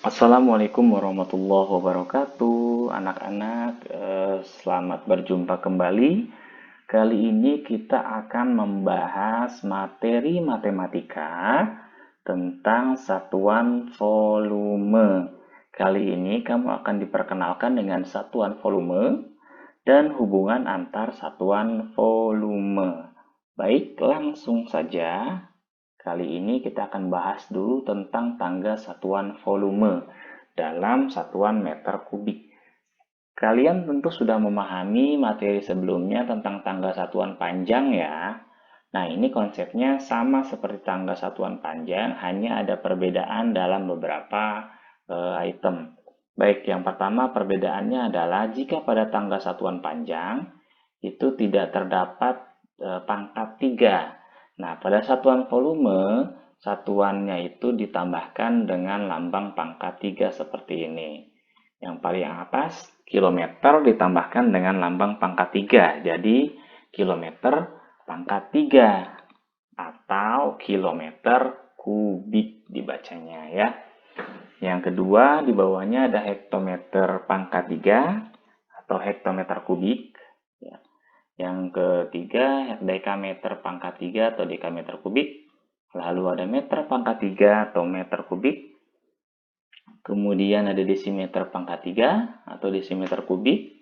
Assalamualaikum warahmatullahi wabarakatuh, anak-anak. Selamat berjumpa kembali. Kali ini kita akan membahas materi matematika tentang satuan volume. Kali ini kamu akan diperkenalkan dengan satuan volume dan hubungan antar satuan volume. Baik, langsung saja. Kali ini kita akan bahas dulu tentang tangga satuan volume dalam satuan meter kubik. Kalian tentu sudah memahami materi sebelumnya tentang tangga satuan panjang ya. Nah, ini konsepnya sama seperti tangga satuan panjang, hanya ada perbedaan dalam beberapa item. Baik, yang pertama perbedaannya adalah jika pada tangga satuan panjang itu tidak terdapat pangkat 3. Nah, pada satuan volume, satuannya itu ditambahkan dengan lambang pangkat 3 seperti ini. Yang paling atas, kilometer ditambahkan dengan lambang pangkat 3. Jadi, kilometer pangkat 3 atau kilometer kubik dibacanya ya. Yang kedua, di bawahnya ada hektometer pangkat 3 atau hektometer kubik. Ya. Yang ketiga, dekameter pangkat 3 atau dekameter kubik. Lalu ada meter pangkat 3 atau meter kubik. Kemudian ada desimeter pangkat 3 atau desimeter kubik.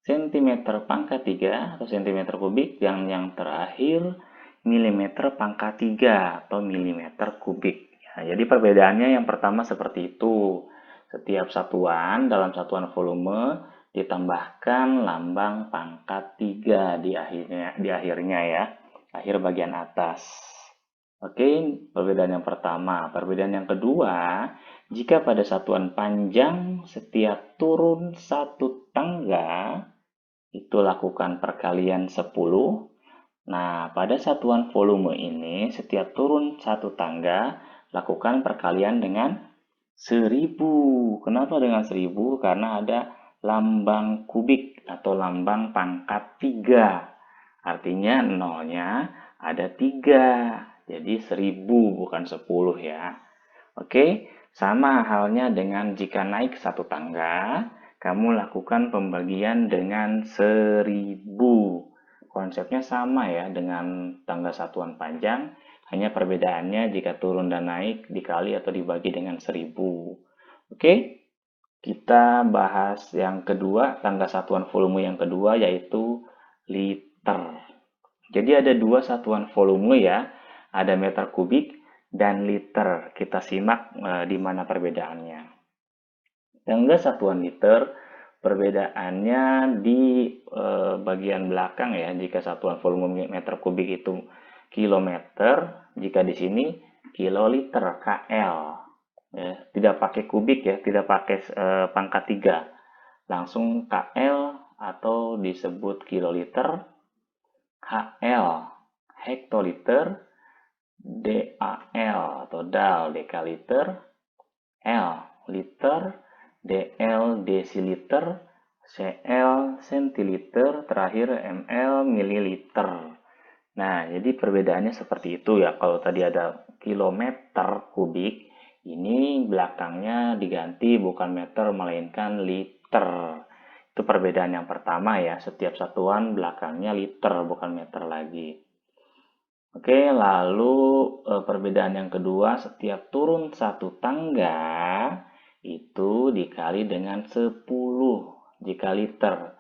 Sentimeter pangkat 3 atau sentimeter kubik. Yang terakhir, milimeter pangkat 3 atau milimeter kubik. Ya, jadi perbedaannya yang pertama seperti itu. Setiap satuan dalam satuan volume ditambahkan lambang pangkat 3 di akhirnya ya, akhir bagian atas. Oke, perbedaan yang pertama. Perbedaan yang kedua, jika pada satuan panjang setiap turun satu tangga itu lakukan perkalian 10. Nah, pada satuan volume ini setiap turun satu tangga lakukan perkalian dengan 1000. Kenapa dengan 1000? Karena ada lambang kubik atau lambang pangkat 3. Artinya nolnya ada 3. Jadi 1000 bukan 10 ya. Oke, sama halnya dengan jika naik satu tangga, kamu lakukan pembagian dengan 1000. Konsepnya sama ya dengan tangga satuan panjang, hanya perbedaannya jika turun dan naik dikali atau dibagi dengan 1000. Oke, kita bahas yang kedua, tangga satuan volume yang kedua yaitu liter. Jadi ada dua satuan volume ya, ada meter kubik dan liter. Kita simak di mana perbedaannya. Tangga satuan liter, perbedaannya di bagian belakang ya. Jika satuan volume meter kubik itu kilometer, jika di sini kiloliter, KL. Ya, tidak pakai kubik ya, tidak pakai pangkat 3. Langsung KL atau disebut kiloliter, HL hektoliter, DAL atau DAL dekaliter, L liter, DL desiliter, CL sentiliter, terakhir ml mililiter. Nah, jadi perbedaannya seperti itu ya. Kalau tadi ada kilometer kubik, ini belakangnya diganti bukan meter melainkan liter. Itu perbedaan yang pertama ya. Setiap satuan belakangnya liter bukan meter lagi. Oke, lalu perbedaan yang kedua, setiap turun satu tangga itu dikali dengan 10 jika liter.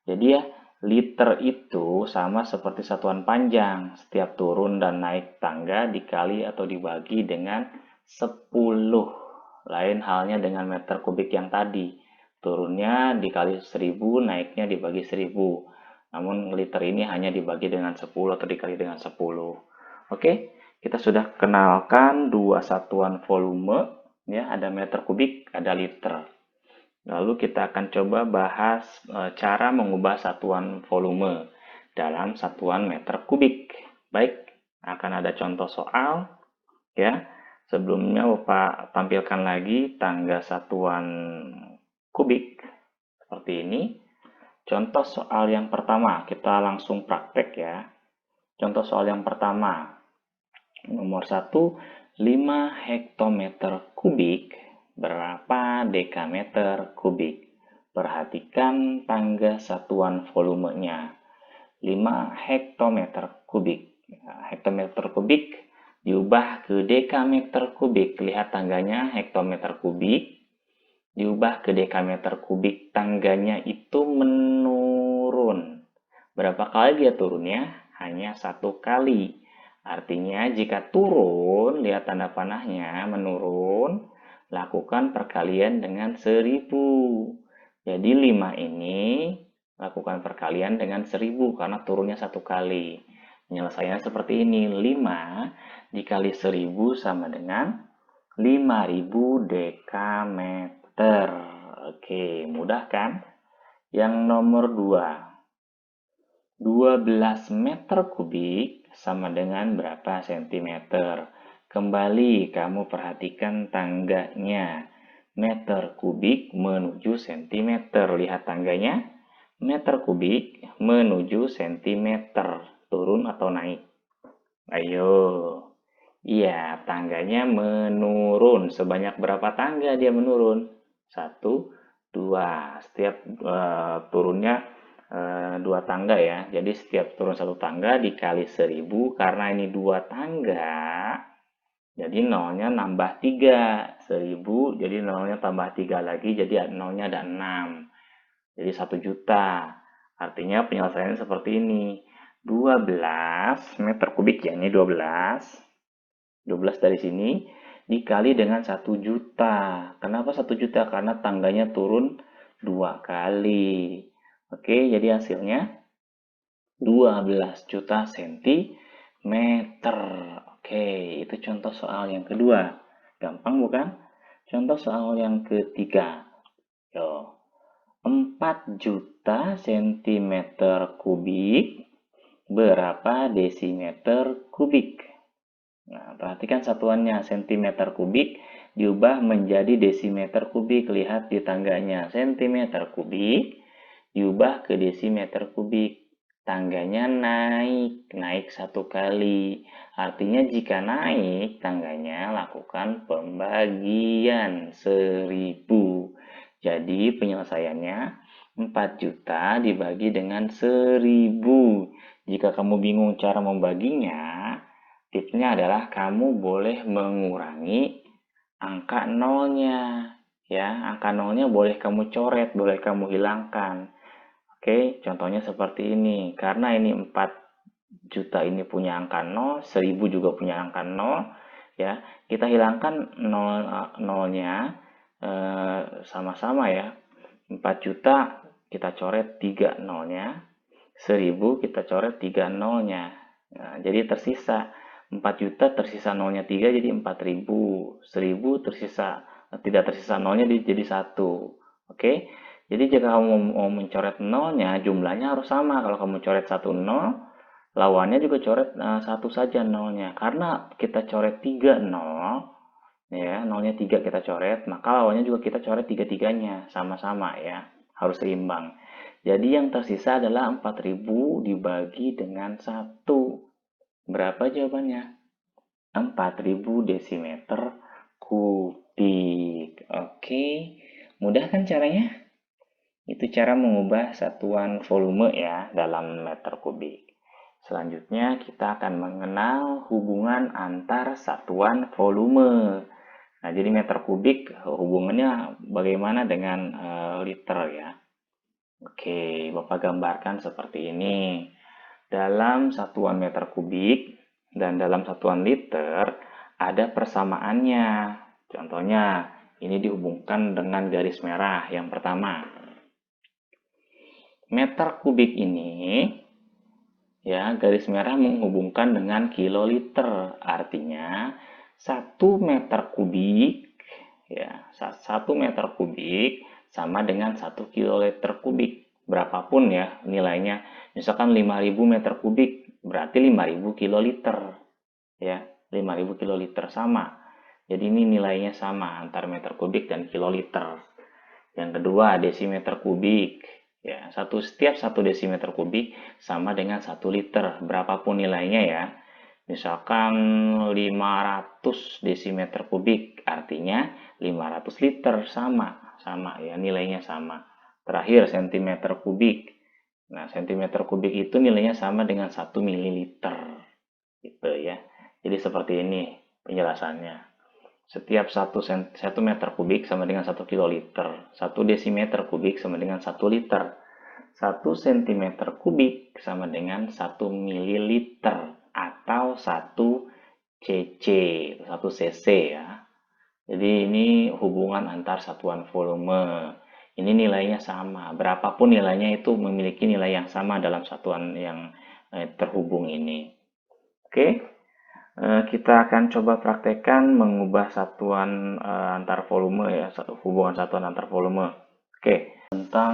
Jadi ya, liter itu sama seperti satuan panjang. Setiap turun dan naik tangga dikali atau dibagi dengan 10. Lain halnya dengan meter kubik yang tadi. Turunnya dikali 1000, naiknya dibagi 1000. Namun liter ini hanya dibagi dengan 10 atau dikali dengan 10. Oke, kita sudah kenalkan dua satuan volume. Ya, ada meter kubik, ada liter. Lalu kita akan coba bahas cara mengubah satuan volume dalam satuan meter kubik. Baik, akan ada contoh soal ya. Sebelumnya Bapak tampilkan lagi tangga satuan kubik seperti ini. Contoh soal yang pertama, kita langsung praktek ya. Contoh soal yang pertama, nomor 1, 5 hektometer kubik berapa dekameter kubik. Perhatikan tangga satuan volumenya, 5 hektometer kubik. Hektometer kubik diubah ke dekameter kubik. Lihat tangganya hektometer kubik, diubah ke dekameter kubik. Tangganya itu menurun. Berapa kali dia turunnya? Hanya 1 kali. Artinya jika turun, lihat tanda panahnya, menurun, lakukan perkalian dengan 1000. Jadi 5 ini lakukan perkalian dengan 1000 karena turunnya 1 kali. Penyelesaiannya seperti ini, 5 dikali 1000 sama dengan 5000 dekameter. Oke, mudah kan? Yang nomor 2, 12 meter kubik sama dengan berapa sentimeter? Kembali kamu perhatikan tangganya. Meter kubik menuju sentimeter. Lihat tangganya. Meter kubik menuju sentimeter. Turun atau naik? Ayo. Iya, tangganya menurun. Sebanyak berapa tangga dia menurun? 1, 2. Setiap turunnya 2 tangga ya. Jadi setiap turun 1 tangga dikali 1000. Karena ini 2 tangga, jadi nolnya nambah 3. 1000, jadi nolnya tambah 3 lagi. Jadi nolnya ada 6. Jadi 1 juta. Artinya penyelesaiannya seperti ini. 12 meter kubik ya, ini 12 dari sini dikali dengan 1 juta. Kenapa 1 juta? Karena tangganya turun 2 kali. Oke, jadi hasilnya 12 juta sentimeter. Oke, itu contoh soal yang kedua. Gampang bukan? Contoh soal yang ketiga. Yo, 4 juta sentimeter kubik berapa desimeter kubik? Nah, perhatikan satuannya, sentimeter kubik diubah menjadi desimeter kubik. Lihat di tangganya, sentimeter kubik diubah ke desimeter kubik. Tangganya naik 1 kali. Artinya jika naik tangganya, lakukan pembagian 1000. Jadi penyelesaiannya 4 juta dibagi dengan 1000. Jika kamu bingung cara membaginya, tipsnya adalah kamu boleh mengurangi angka nolnya. Ya, angka nolnya boleh kamu coret, boleh kamu hilangkan. Oke, contohnya seperti ini. Karena ini 4 juta ini punya angka 0, 1000 juga punya angka 0, ya. Kita hilangkan nolnya sama-sama ya. 4 juta kita coret 3 nolnya, 1000 kita coret 3 nolnya. Nah, jadi tersisa 4 juta tersisa nolnya 3 jadi 4000. 1000 tidak tersisa nolnya jadi 1. Oke. Jadi jika kamu mau mencoret nolnya, jumlahnya harus sama. Kalau kamu coret 1 nol, lawannya juga coret 1 saja nolnya. Karena kita coret 3 nol, ya, nolnya 3 kita coret, maka lawannya juga kita coret 3-3-nya. Sama-sama ya, harus seimbang. Jadi yang tersisa adalah 4000 dibagi dengan 1. Berapa jawabannya? 4000 desimeter kubik. Oke, mudah kan caranya? Itu cara mengubah satuan volume ya dalam meter kubik. Selanjutnya kita akan mengenal hubungan antar satuan volume. Nah, jadi meter kubik hubungannya bagaimana dengan liter ya. Oke, Bapak gambarkan seperti ini. Dalam satuan meter kubik dan dalam satuan liter ada persamaannya. Contohnya, ini dihubungkan dengan garis merah. Yang pertama, meter kubik ini ya, garis merah menghubungkan dengan kiloliter. Artinya 1 meter kubik ya, 1 meter kubik sama dengan 1 kiloliter kubik. Berapapun ya nilainya. Misalkan 5000 meter kubik berarti 5000 kiloliter. Ya, 5000 kiloliter sama. Jadi ini nilainya sama antara meter kubik dan kiloliter. Yang kedua, desimeter kubik. Ya, setiap 1 desimeter kubik sama dengan 1 liter, berapapun nilainya ya. Misalkan 500 desimeter kubik, artinya 500 liter, sama ya, nilainya sama. Terakhir sentimeter kubik. Nah, sentimeter kubik itu nilainya sama dengan 1 mililiter. Gitu ya. Jadi seperti ini penjelasannya. Setiap 1 meter kubik sama dengan 1 kiloliter. 1 desimeter kubik sama dengan 1 liter. 1 sentimeter kubik sama dengan 1 mililiter atau 1 cc, 1 cc ya. Jadi ini hubungan antar satuan volume. Ini nilainya sama. Berapapun nilainya itu memiliki nilai yang sama dalam satuan yang terhubung ini. Oke, kita akan coba praktekkan mengubah satuan antar volume ya, hubungan satuan antar volume. Oke, tentang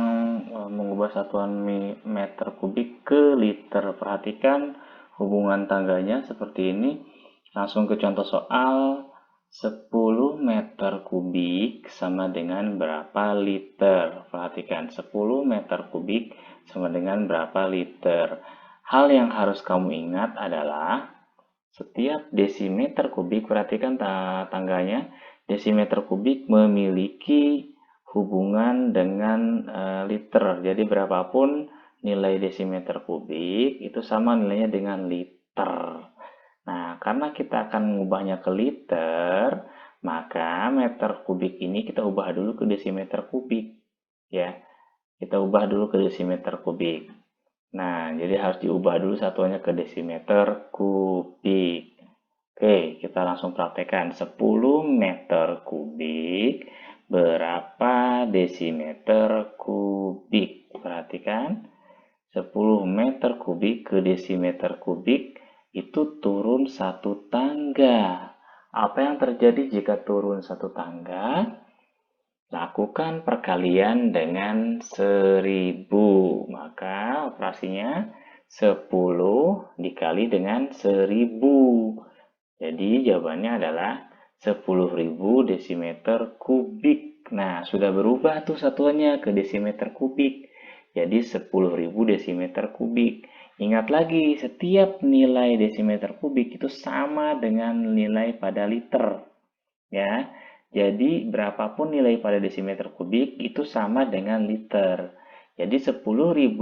mengubah satuan meter kubik ke liter. Perhatikan hubungan tangganya seperti ini. Langsung ke contoh soal. 10 meter kubik sama dengan berapa liter? Perhatikan, 10 meter kubik sama dengan berapa liter? Hal yang harus kamu ingat adalah setiap desimeter kubik, perhatikan tangganya, desimeter kubik memiliki hubungan dengan liter. Jadi berapapun nilai desimeter kubik, itu sama nilainya dengan liter. Nah, karena kita akan mengubahnya ke liter, maka meter kubik ini kita ubah dulu ke desimeter kubik. Ya, kita ubah dulu ke desimeter kubik. Nah, jadi harus diubah dulu satuannya ke desimeter kubik. Oke, kita langsung praktekkan. 10 meter kubik berapa desimeter kubik? Perhatikan, 10 meter kubik ke desimeter kubik itu turun satu tangga. Apa yang terjadi jika turun satu tangga? Lakukan perkalian dengan 1000. Maka operasinya 10 dikali dengan 1000. Jadi jawabannya adalah 10.000 desimeter kubik. Nah, sudah berubah tuh satuannya ke desimeter kubik. Jadi 10.000 desimeter kubik. Ingat lagi, setiap nilai desimeter kubik itu sama dengan nilai pada liter. Ya, jadi berapapun nilai pada desimeter kubik itu sama dengan liter. Jadi 10.000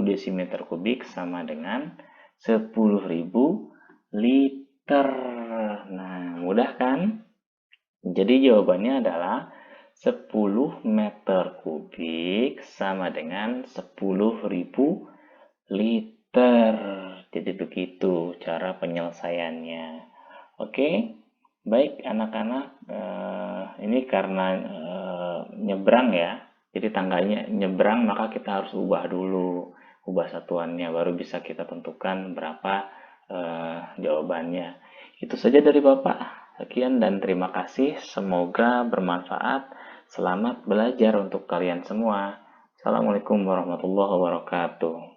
desimeter kubik sama dengan 10.000 liter. Nah, mudah kan? Jadi jawabannya adalah 10 meter kubik sama dengan 10.000 liter. Jadi begitu cara penyelesaiannya. Oke, baik anak-anak, ini karena nyebrang ya. Jadi tangganya nyebrang, maka kita harus ubah dulu, ubah satuannya, baru bisa kita tentukan berapa jawabannya. Itu saja dari Bapak. Sekian dan terima kasih. Semoga bermanfaat. Selamat belajar untuk kalian semua. Assalamualaikum warahmatullahi wabarakatuh.